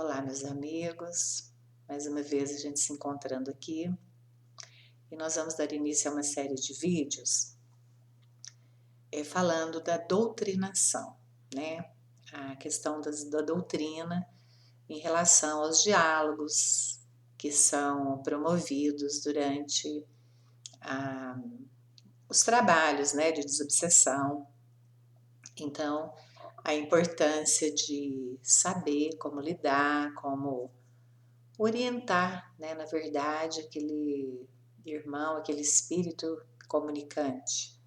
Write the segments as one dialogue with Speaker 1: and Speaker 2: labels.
Speaker 1: Olá, meus amigos, mais uma vez a gente se encontrando aqui e nós vamos dar início a uma série de vídeos falando da doutrinação, né? A questão da doutrina em relação aos diálogos que são promovidos durante a, os trabalhos, né, de desobsessão. Então, a importância de saber como lidar, como orientar, né, na verdade, aquele irmão, aquele espírito comunicante.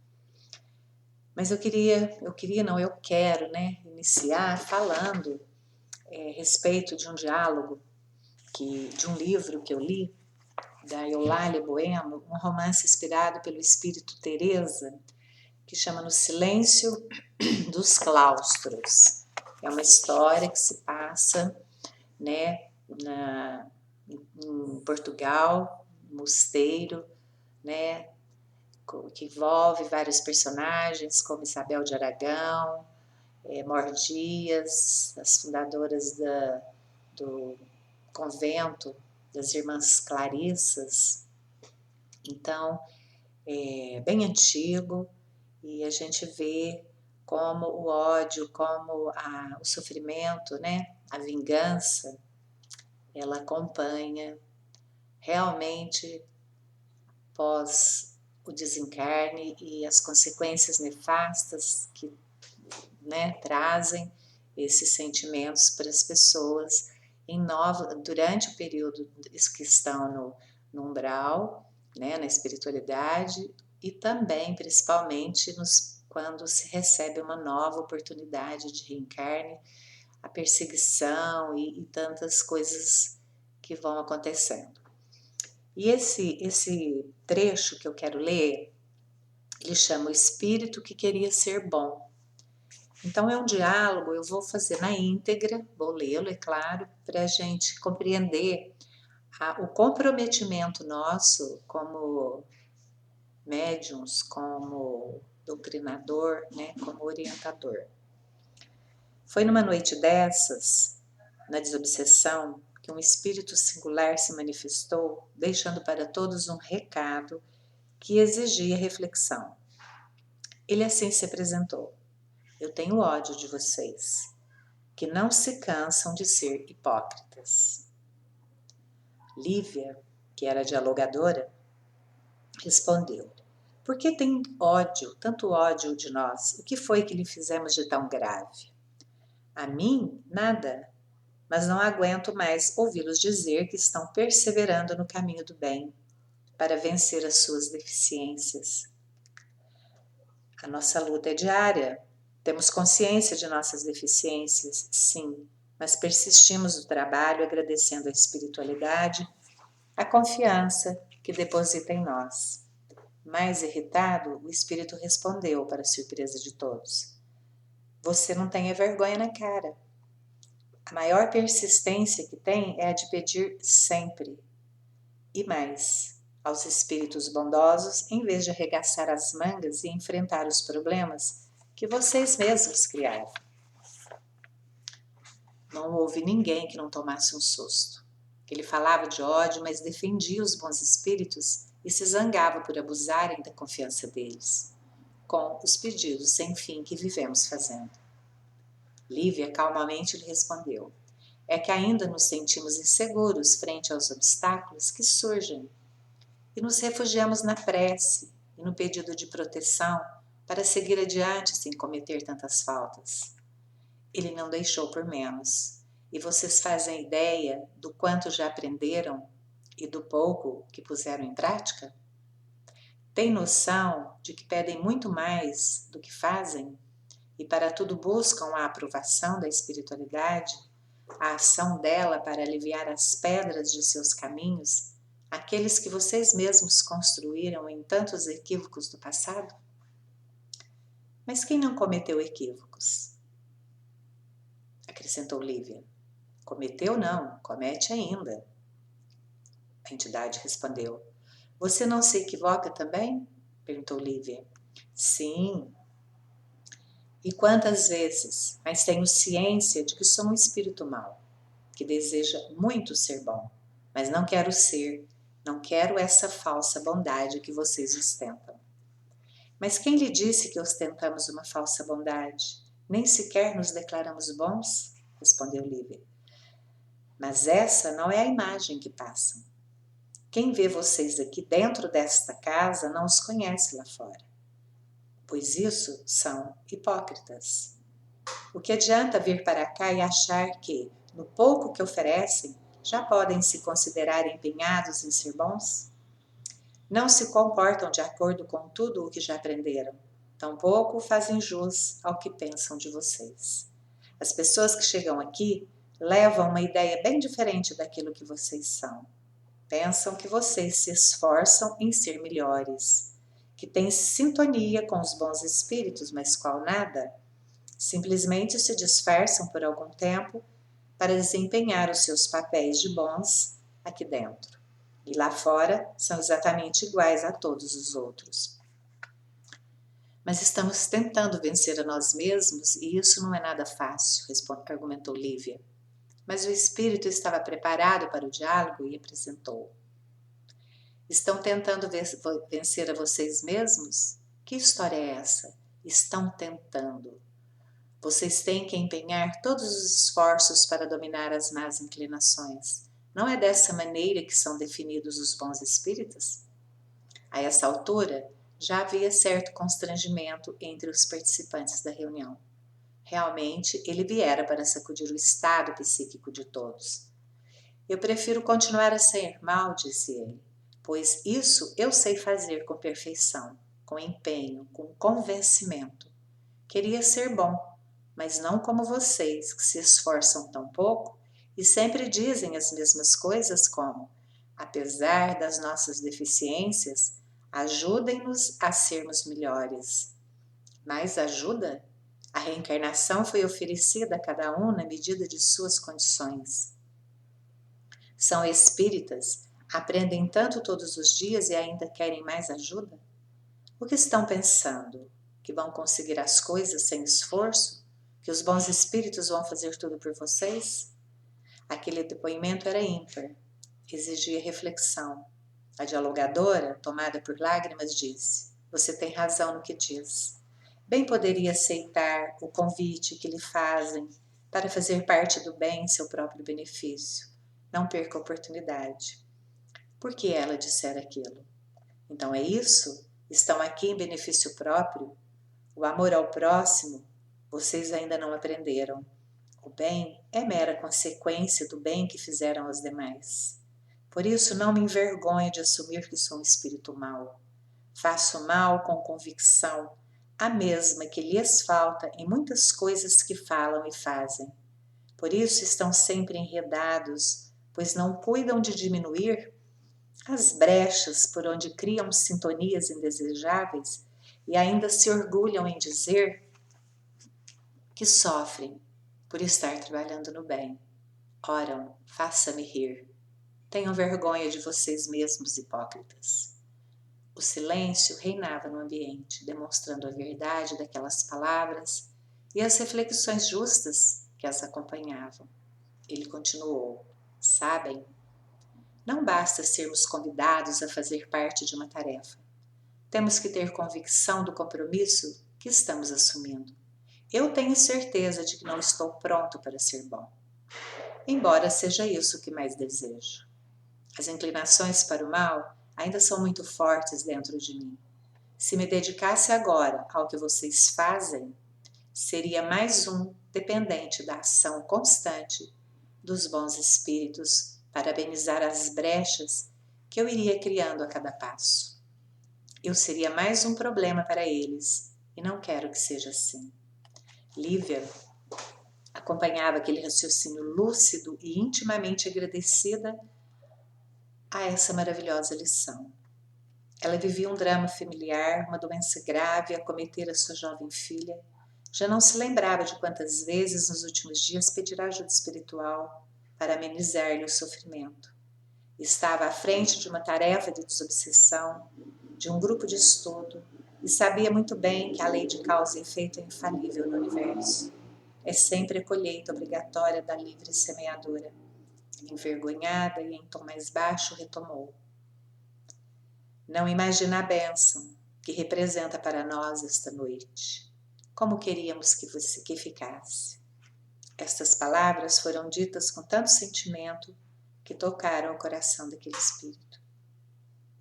Speaker 1: Mas eu quero, né, iniciar falando a respeito de um diálogo, de um livro que eu li, da Eulália Bueno, um romance inspirado pelo espírito Teresa, que chama No Silêncio dos Claustros. É uma história que se passa, né, em Portugal, mosteiro, né, que envolve vários personagens, como Isabel de Aragão, Mor Dias, as fundadoras do convento das Irmãs Clarissas. Então, é bem antigo e a gente vê como o ódio, como o sofrimento, né, a vingança, ela acompanha realmente pós o desencarne e as consequências nefastas que, né, trazem esses sentimentos para as pessoas durante o período que estão no umbral, né, na espiritualidade e também, principalmente, quando se recebe uma nova oportunidade de reencarne, a perseguição e tantas coisas que vão acontecendo. E esse trecho que eu quero ler, ele chama O Espírito que Queria Ser Bom. Então é um diálogo, eu vou fazer na íntegra, vou lê-lo, é claro, para a gente compreender o comprometimento nosso como médiums, como doutrinador, né, como orientador. Foi numa noite dessas, na desobsessão, que um espírito singular se manifestou, deixando para todos um recado que exigia reflexão. Ele assim se apresentou: eu tenho ódio de vocês, que não se cansam de ser hipócritas. Lívia, que era dialogadora, respondeu: por que tem ódio, tanto ódio de nós? O que foi que lhe fizemos de tão grave? A mim, nada, mas não aguento mais ouvi-los dizer que estão perseverando no caminho do bem para vencer as suas deficiências. A nossa luta é diária. Temos consciência de nossas deficiências, sim, mas persistimos no trabalho agradecendo a espiritualidade, a confiança que deposita em nós. Mais irritado, o espírito respondeu, para surpresa de todos: você não tem vergonha na cara. A maior persistência que tem é a de pedir sempre. E mais, aos espíritos bondosos, em vez de arregaçar as mangas e enfrentar os problemas que vocês mesmos criaram. Não houve ninguém que não tomasse um susto. Ele falava de ódio, mas defendia os bons espíritos e se zangava por abusarem da confiança deles, com os pedidos sem fim que vivemos fazendo. Lívia calmamente lhe respondeu: é que ainda nos sentimos inseguros frente aos obstáculos que surgem e nos refugiamos na prece e no pedido de proteção para seguir adiante sem cometer tantas faltas. Ele não deixou por menos. E vocês fazem ideia do quanto já aprenderam e do pouco que puseram em prática? Tem noção de que pedem muito mais do que fazem e para tudo buscam a aprovação da espiritualidade, a ação dela para aliviar as pedras de seus caminhos, aqueles que vocês mesmos construíram em tantos equívocos do passado? Mas quem não cometeu equívocos? Acrescentou Lívia. Cometeu não, comete ainda. A entidade respondeu. Você não se equivoca também? Perguntou Lívia. Sim. E quantas vezes? Mas tenho ciência de que sou um espírito mau, que deseja muito ser bom, mas não quero ser, não quero essa falsa bondade que vocês ostentam. Mas quem lhe disse que ostentamos uma falsa bondade? Nem sequer nos declaramos bons? Respondeu Lívia. Mas essa não é a imagem que passam. Quem vê vocês aqui dentro desta casa não os conhece lá fora, pois isso são hipócritas. O que adianta vir para cá e achar que, no pouco que oferecem, já podem se considerar empenhados em ser bons? Não se comportam de acordo com tudo o que já aprenderam, tampouco fazem jus ao que pensam de vocês. As pessoas que chegam aqui levam uma ideia bem diferente daquilo que vocês são. Pensam que vocês se esforçam em ser melhores, que têm sintonia com os bons espíritos, mas qual nada. Simplesmente se disfarçam por algum tempo para desempenhar os seus papéis de bons aqui dentro. E lá fora são exatamente iguais a todos os outros. Mas estamos tentando vencer a nós mesmos e isso não é nada fácil, argumentou Lívia. Mas o espírito estava preparado para o diálogo e apresentou. Estão tentando vencer a vocês mesmos? Que história é essa? Estão tentando. Vocês têm que empenhar todos os esforços para dominar as más inclinações. Não é dessa maneira que são definidos os bons espíritos? A essa altura, já havia certo constrangimento entre os participantes da reunião. Realmente, ele viera para sacudir o estado psíquico de todos. Eu prefiro continuar a ser mal, disse ele, pois isso eu sei fazer com perfeição, com empenho, com convencimento. Queria ser bom, mas não como vocês, que se esforçam tão pouco e sempre dizem as mesmas coisas como, apesar das nossas deficiências, ajudem-nos a sermos melhores. Mas ajuda? A reencarnação foi oferecida a cada um na medida de suas condições. São espíritas, aprendem tanto todos os dias e ainda querem mais ajuda? O que estão pensando? Que vão conseguir as coisas sem esforço? Que os bons espíritos vão fazer tudo por vocês? Aquele depoimento era ímpar, exigia reflexão. A dialogadora, tomada por lágrimas, disse: Você tem razão no que diz. Bem poderia aceitar o convite que lhe fazem para fazer parte do bem em seu próprio benefício. Não perca a oportunidade. Por que ela dissera aquilo? Então é isso? Estão aqui em benefício próprio? O amor ao próximo, vocês ainda não aprenderam. O bem é mera consequência do bem que fizeram aos demais. Por isso não me envergonho de assumir que sou um espírito mau. Faço mal com convicção, a mesma que lhes falta em muitas coisas que falam e fazem. Por isso estão sempre enredados, pois não cuidam de diminuir as brechas por onde criam sintonias indesejáveis e ainda se orgulham em dizer que sofrem por estar trabalhando no bem. Ora, faça-me rir. Tenham vergonha de vocês mesmos, hipócritas. O silêncio reinava no ambiente, demonstrando a verdade daquelas palavras e as reflexões justas que as acompanhavam. Ele continuou: Sabem, não basta sermos convidados a fazer parte de uma tarefa. Temos que ter convicção do compromisso que estamos assumindo. Eu tenho certeza de que não estou pronto para ser bom, embora seja isso que mais desejo. As inclinações para o mal ainda são muito fortes dentro de mim. Se me dedicasse agora ao que vocês fazem, seria mais um dependente da ação constante dos bons espíritos para amenizar as brechas que eu iria criando a cada passo. Eu seria mais um problema para eles e não quero que seja assim. Lívia acompanhava aquele raciocínio lúcido e intimamente agradecida a essa maravilhosa lição. Ela vivia um drama familiar, uma doença grave acometera sua jovem filha. Já não se lembrava de quantas vezes nos últimos dias pedira ajuda espiritual para amenizar-lhe o sofrimento. Estava à frente de uma tarefa de desobsessão, de um grupo de estudo, e sabia muito bem que a lei de causa e efeito é infalível no universo. É sempre a colheita obrigatória da livre semeadura. Envergonhada e em tom mais baixo retomou: não imagina a bênção que representa para nós esta noite. Como queríamos que ficasse. Estas palavras foram ditas com tanto sentimento que tocaram o coração daquele espírito.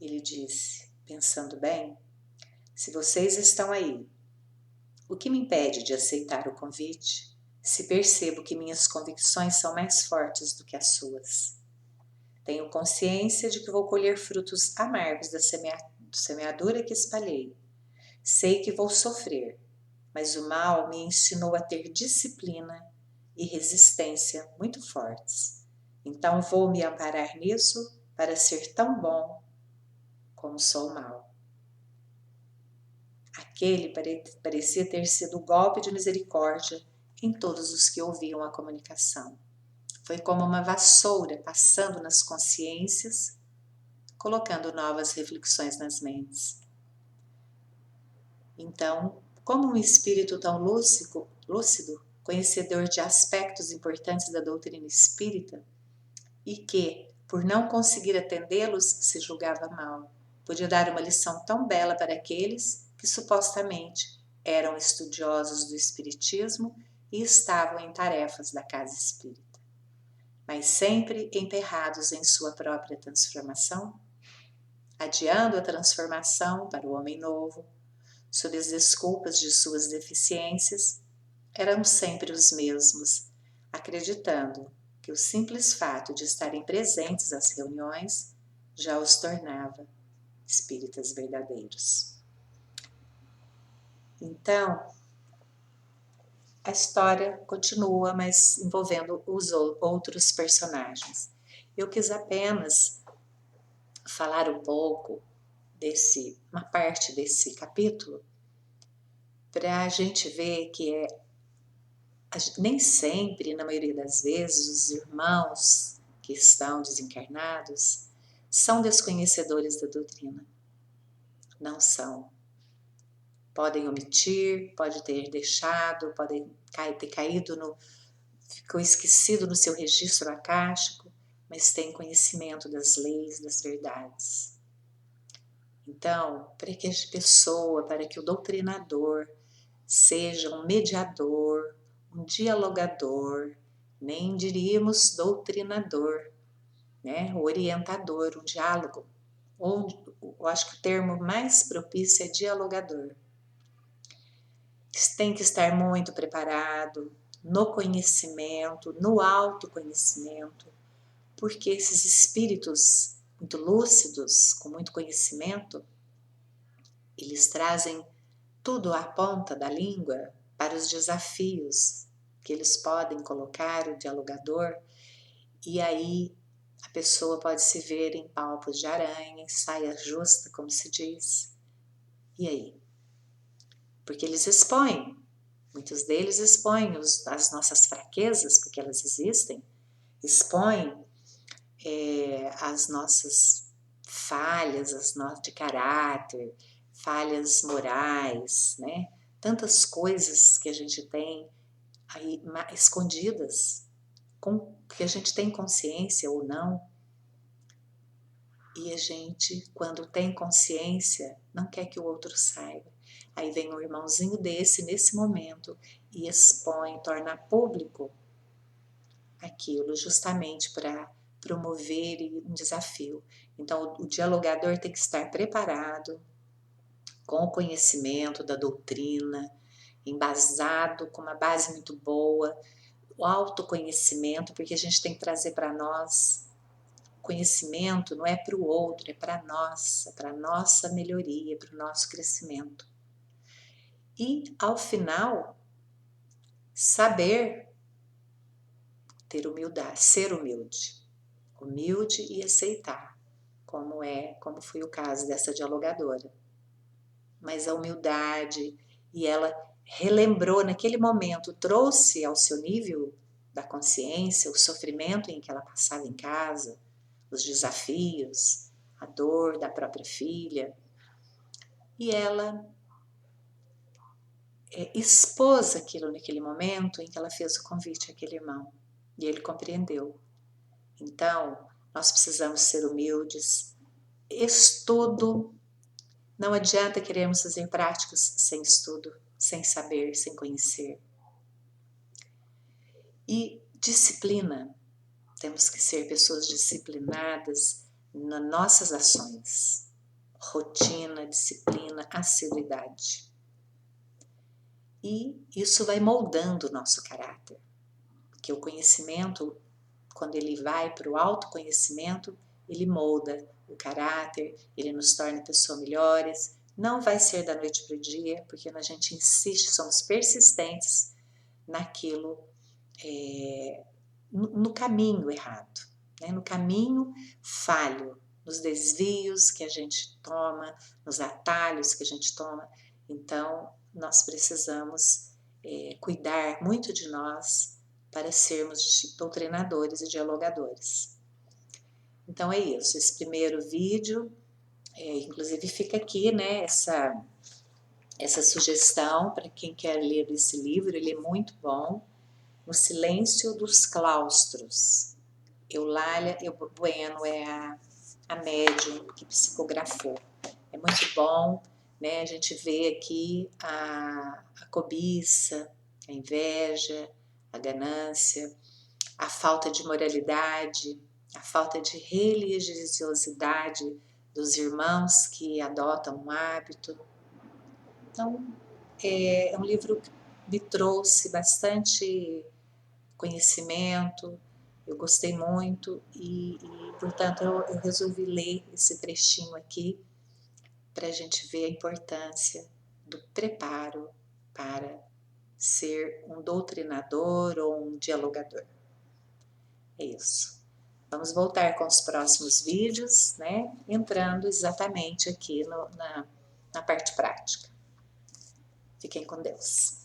Speaker 1: Ele disse, pensando bem: se vocês estão aí, o que me impede de aceitar o convite, se percebo que minhas convicções são mais fortes do que as suas? Tenho consciência de que vou colher frutos amargos da semeadura que espalhei. Sei que vou sofrer, mas o mal me ensinou a ter disciplina e resistência muito fortes. Então vou me amparar nisso para ser tão bom como sou mal. Aquele parecia ter sido o golpe de misericórdia em todos os que ouviam a comunicação. Foi como uma vassoura passando nas consciências, colocando novas reflexões nas mentes. Então, como um espírito tão lúcido, conhecedor de aspectos importantes da doutrina espírita, e que, por não conseguir atendê-los, se julgava mal, podia dar uma lição tão bela para aqueles que supostamente eram estudiosos do espiritismo e estavam em tarefas da casa espírita, mas sempre emperrados em sua própria transformação, adiando a transformação para o homem novo, sob as desculpas de suas deficiências, eram sempre os mesmos, acreditando que o simples fato de estarem presentes às reuniões já os tornava espíritas verdadeiros. Então, a história continua, mas envolvendo os outros personagens. Eu quis apenas falar um pouco uma parte desse capítulo, para a gente ver que nem sempre, na maioria das vezes, os irmãos que estão desencarnados são desconhecedores da doutrina. Não são. Podem omitir, pode ter deixado, podem ter caído ficou esquecido no seu registro acástico, mas tem conhecimento das leis, das verdades. Então, para que a pessoa, para que o doutrinador seja um mediador, um dialogador, nem diríamos doutrinador, né? O orientador, um diálogo. Ou, eu acho que o termo mais propício é dialogador. Tem que estar muito preparado no conhecimento, no autoconhecimento, porque esses espíritos muito lúcidos, com muito conhecimento, eles trazem tudo à ponta da língua para os desafios que eles podem colocar, o dialogador, e aí a pessoa pode se ver em palpos de aranha, em saia justa, como se diz. E aí? Porque eles expõem, muitos deles expõem as nossas fraquezas, porque elas existem, expõem as nossas falhas, de caráter, falhas morais, né? Tantas coisas que a gente tem aí escondidas, que a gente tem consciência ou não, e a gente, quando tem consciência, não quer que o outro saiba. Aí vem um irmãozinho desse, nesse momento, e expõe, torna público aquilo, justamente para promover um desafio. Então, o dialogador tem que estar preparado, com o conhecimento da doutrina, embasado, com uma base muito boa, o autoconhecimento, porque a gente tem que trazer para nós. Conhecimento não é para o outro, é para nós, é para a nossa melhoria, para o nosso crescimento. E, ao final, saber ter humildade, ser humilde e aceitar, como foi o caso dessa dialogadora. Mas a humildade, e ela relembrou naquele momento, trouxe ao seu nível da consciência o sofrimento em que ela passava em casa, os desafios, a dor da própria filha, e ela expôs aquilo naquele momento em que ela fez o convite àquele irmão, e ele compreendeu. Então, nós precisamos ser humildes. Estudo, não adianta queremos fazer práticas sem estudo, sem saber, sem conhecer. E disciplina, temos que ser pessoas disciplinadas nas nossas ações. Rotina, disciplina, assiduidade. E isso vai moldando o nosso caráter, porque o conhecimento, quando ele vai para o autoconhecimento, ele molda o caráter, ele nos torna pessoas melhores. Não vai ser da noite para o dia, porque a gente insiste, somos persistentes naquilo, no caminho errado, né? No caminho falho, nos desvios que a gente toma, nos atalhos que a gente toma. Então, nós precisamos cuidar muito de nós para sermos doutrinadores e dialogadores. Então é isso, esse primeiro vídeo, inclusive fica aqui, né, essa sugestão para quem quer ler esse livro, ele é muito bom. No Silêncio dos Claustros. Eulália Bueno é a médium que psicografou. É muito bom, né? A gente vê aqui a cobiça, a inveja, a ganância, a falta de moralidade, a falta de religiosidade dos irmãos que adotam um hábito. Então, é um livro que me trouxe bastante conhecimento, eu gostei muito e portanto, eu resolvi ler esse trechinho aqui para a gente ver a importância do preparo para ser um doutrinador ou um dialogador. É isso. Vamos voltar com os próximos vídeos, né? Entrando exatamente aqui na parte prática. Fiquem com Deus.